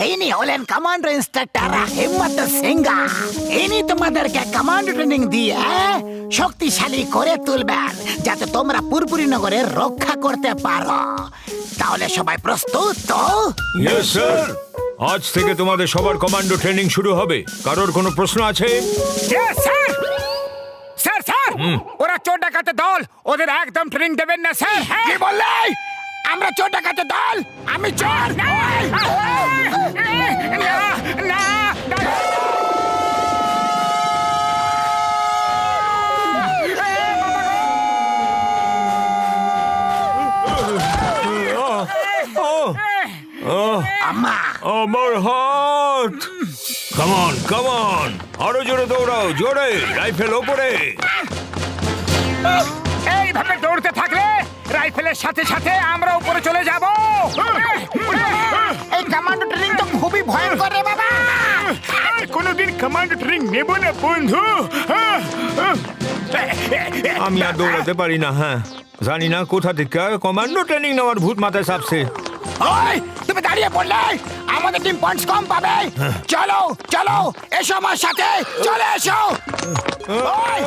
ইনি হলেন commando instructor হিম্মত সিংহা। ইনি তোমাদেরকে কমান্ডো ট্রেনিং দিয়ে শক্তিশালী করে তুলবেন, যাতে তোমরা পুরপুরি নগরে রক্ষা করতে পারো। তাহলে সবাই প্রস্তুত তো? Yes sir. আজ থেকে তোমাদের সবার কমান্ডো ট্রেনিং শুরু হবে। কারোর কোনো প্রশ্ন আছে? Yes, sir. স্যার স্যার, ওরা চোর ডাকাতে দল, ওদের একদম ট্রেনিং দেবেন না স্যার। হ্যাঁ। কি বললে? আমরা চোর ডাকাতে দল? আমি চোর? না, না, না। আম্মা, আমার হাত! কামন কামন, আরো জোরে দৌড়াও, জোরে, রাইফেল ওপরে। এইভাবে দৌড়তে থাকলে রাইফেলের সাথে সাথে আমরা উপরে চলে যাব। এই কমান্ডো ট্রেনিং তো খুবই ভয়ঙ্কর রে বাবা। আর কোনোদিন কমান্ডো ট্রেনিং নেব না বন্ধু। আমি আর দৌড়াতে পারি না। হ্যাঁ, জানি না কোথা থেকে কমান্ডো ট্রেনিং নেওয়ার ভূত মাথায় চাপছে। ওই, তুমি দাঁড়িয়ে পড়লে আমাদের টিম পয়েন্টস কম পাবে। চলো চলো, এসো আমার সাথে, চলে এসো। ওই,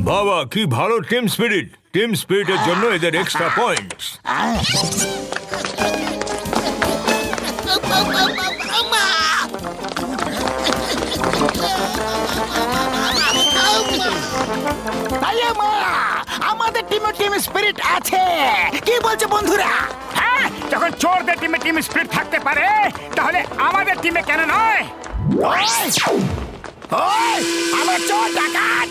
বাবা, কি ভালো টিম স্পিরিট! টিম স্পিরিটের জন্য এদের এক্সট্রা পয়েন্টস। আরে মা, আমাদের টিমে টিম স্পিরিট আছে। কি বলছো বন্ধুরা? হ্যাঁ, যখন চোরদের টিমে টিম স্পিরিট থাকতে পারে, তাহলে আমাদের টিমে কেন নয়? ওই, ওই, আমরা চোর ডাকাত।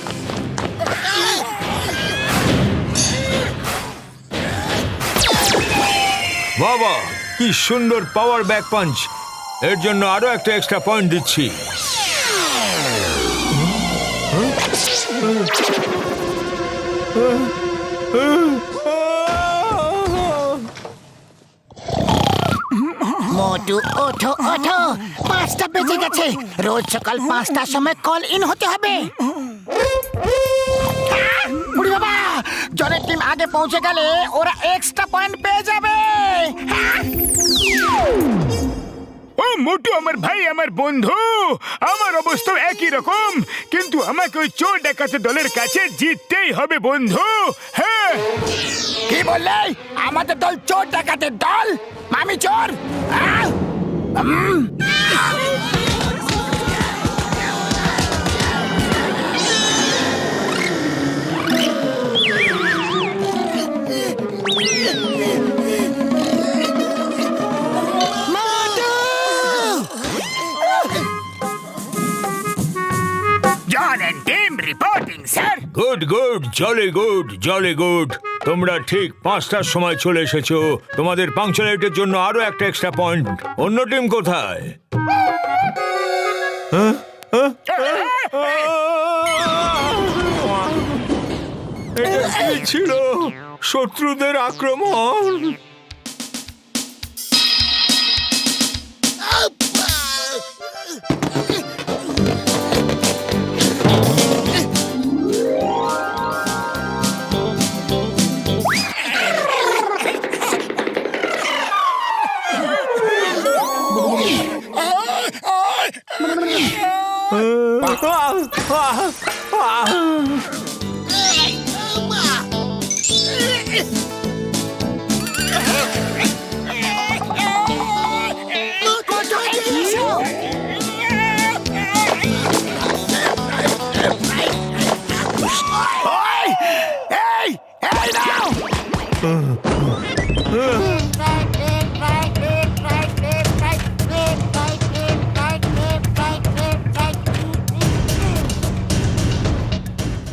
বাবা, কি সুন্দর পাওয়ার ব্যাক পাঞ্চ! এর জন্য আরো একটা এক্সট্রা পয়েন্ট দিচ্ছি। মোটু ওঠো ওঠো, 5টা বেজে গেছে। রোজ সকাল 5টার সময় কল ইন হতে হবে। বুড়ি বাবা, জনের টিম আগে পৌঁছে গেলে ওরা এক্সট্রা পয়েন্ট পেয়ে যাবে। ও মোটু আমার ভাই, আমার বন্ধু, আমার অবস্থা একই রকম, কিন্তু আমাকে ওই চোর ডাকাতে দলের কাছে জিততেই হবে বন্ধু। হ্যাঁ। কি বললে? আমাদের দল চোর ডাকাতের দল? আমি চোর? John and team reporting sir. Good good, jolly good, jolly good. তোমরা ঠিক 5টার সময় চলে এসেছো। তোমাদের পাংচুয়ালিটির জন্য আরো একটা এক্সট্রা পয়েন্ট। অন্য টিম কোথায়? এটা কি ছিল? শত্রুদের আক্রমণ!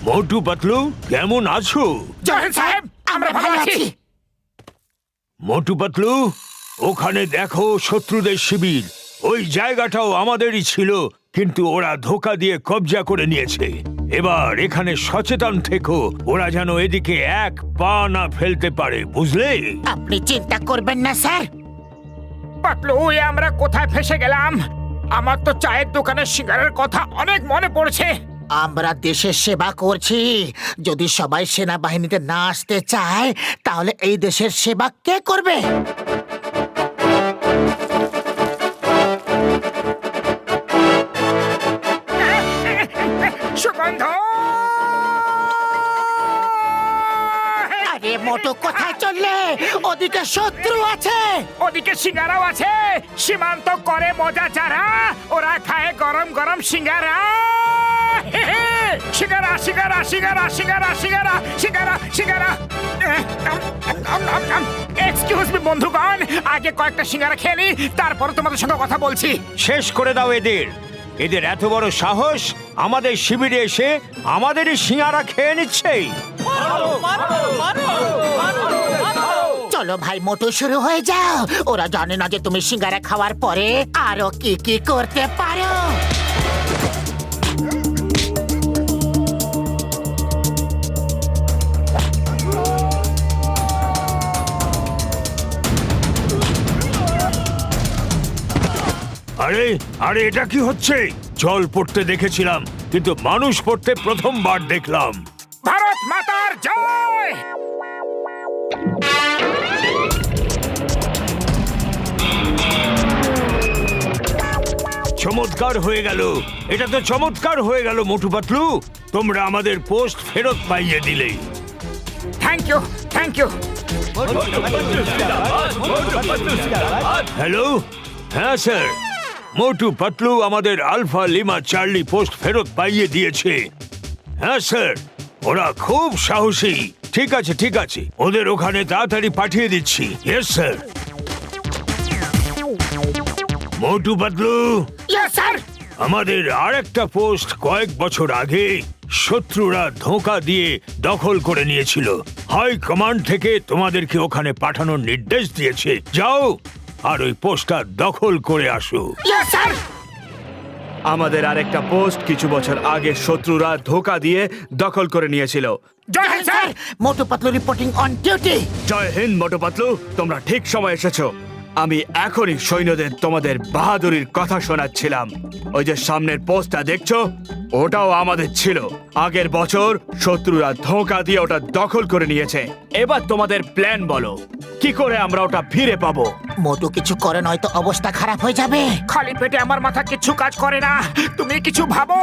মোটু পাতলু, কেমন আছো? জয়েন সাহেব, আমরা ভালো আছি। মোটু পাতলু, ওখানে দেখো শত্রুদের শিবির। ওই জায়গাটাও আমাদেরই ছিল, কিন্তু ওরা ধোঁকা দিয়ে কবজা করে নিয়েছে। এবার এখানে সচেতন থেকো, ওরা যেন এদিকে এক পা না ফেলতে পারে, বুঝলে? আপনি চিন্তা করবেন না স্যার। পাতলু, আমরা কোথায় ফেসে গেলাম? আমার তো চায়ের দোকানের সিঙ্গারের কথা অনেক মনে পড়ছে। আমরা দেশের সেবা করছি, যদি সবাই সেনাবাহিনীতে না আসতে চায় তাহলে এই দেশের সেবা কে করবে? সুগন্ধ! আরে মোটু কোথায় চললে? ওদিকে শত্রু আছে। ওদিকে সিঙ্গারাও আছে। সীমান্ত করে মজা যারা, ওরা খায় গরম গরম সিঙ্গারা। সিঙ্গারা সিঙ্গারা সিঙ্গারা সিঙ্গারা সিঙ্গারা সিঙ্গারা সিঙ্গারা। এক্সকিউজ মি বন্ধুগণ, আগে কয়েকটা সিঙ্গারা খেয়ে নি, তারপর তোমাদের সঙ্গে কথা বলছি। শেষ করে দাও এদের। এদের এত বড় সাহস আমাদের শিবিরে এসে আমাদেরই সিঙ্গারা খেয়ে নিচ্ছে। চলো ভাই মোটু, শুরু হয়ে যাও। ওরা জানে না যে তুমি সিঙ্গারা খাওয়ার পরে আরো কি কি করতে পারো। আরে আরে, এটা কি হচ্ছে? জল পড়তে দেখেছিলাম, কিন্তু মানুষ পড়তে প্রথমবার দেখলাম। ভারত মাতার জয়! চমৎকার হয়ে গেল, এটা তো চমৎকার হয়ে গেল মোটু পাতলু। তোমরা আমাদের পোস্ট ফেরত পাইয়ে দিলে। Thank you, thank you. Hello, হ্যাঁ স্যার, মোটু পাতলু আমাদের আলফা লিমা চার্লি পোস্ট ফেরত পাইয়ে দিয়েছে। হ্যাঁ স্যার, ওরা খুব সাহসী। ঠিক আছে ঠিক আছে, ওদের ওখানে তাড়াতাড়ি পাঠিয়ে দিচ্ছি। Yes sir. Motu Patlu, yes sir. আমাদের আরেকটা পোস্ট কয়েক বছর আগে শত্রুরা ধোঁকা দিয়ে দখল করে নিয়েছিল। হাই কমান্ড থেকে তোমাদেরকে ওখানে পাঠানোর নির্দেশ দিয়েছে। যাও আর ওই পোস্টটা দখল করে আসো। Yes sir. আমাদের আরেকটা পোস্ট কিছু বছর আগে শত্রুরা ধোঁকা দিয়ে দখল করে নিয়েছিল। Jai Hind sir. Motu Patlu reporting on duty. Jai Hind Motu Patlu, তোমরা ঠিক সময় এসেছো। আমি এখনই সৈন্যদের তোমাদের বাহাদুরির কথা শোনাচ্ছিলাম। ওই যে সামনের পোস্টটা দেখছো, ওটাও আমাদের ছিল। আগের বছর শত্রুরা ধোঁকা দিয়ে ওটা দখল করে নিয়েছে। এবার তোমাদের প্ল্যান বলো, কি করে আমরা ওটা ফিরে পাবো? মোটু কিছু করে নয়তো অবস্থা খারাপ হয়ে যাবে। খালি পেটে আমার মাথা কিছু কাজ করে না, তুমি কিছু ভাবো।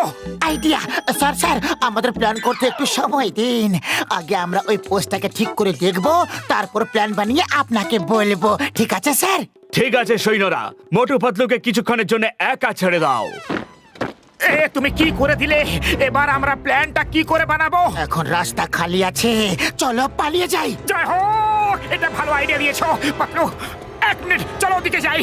আইডিয়া। স্যার স্যার, আমাদের প্ল্যান করতে একটু সময় দিন। আগে আমরা ওই পোস্টটাকে ঠিক করে দেখব, তারপর প্ল্যান বানিয়ে আপনাকে বলবো। ঠিক আছে স্যার? ঠিক আছে সৈন্যরা, মোটু পাতলুকে কিছুক্ষণের জন্য একা ছেড়ে দাও। তুমি কি করে দিলে? এবার আমরা প্ল্যানটা কি করে বানাবো? এখন রাস্তা খালি আছে, চলো পালিয়ে যাই। জয় হোক, এটা ভালো আইডিয়া দিয়েছো পাতলু। এক মিনিট, চলো ওদিকে যাই।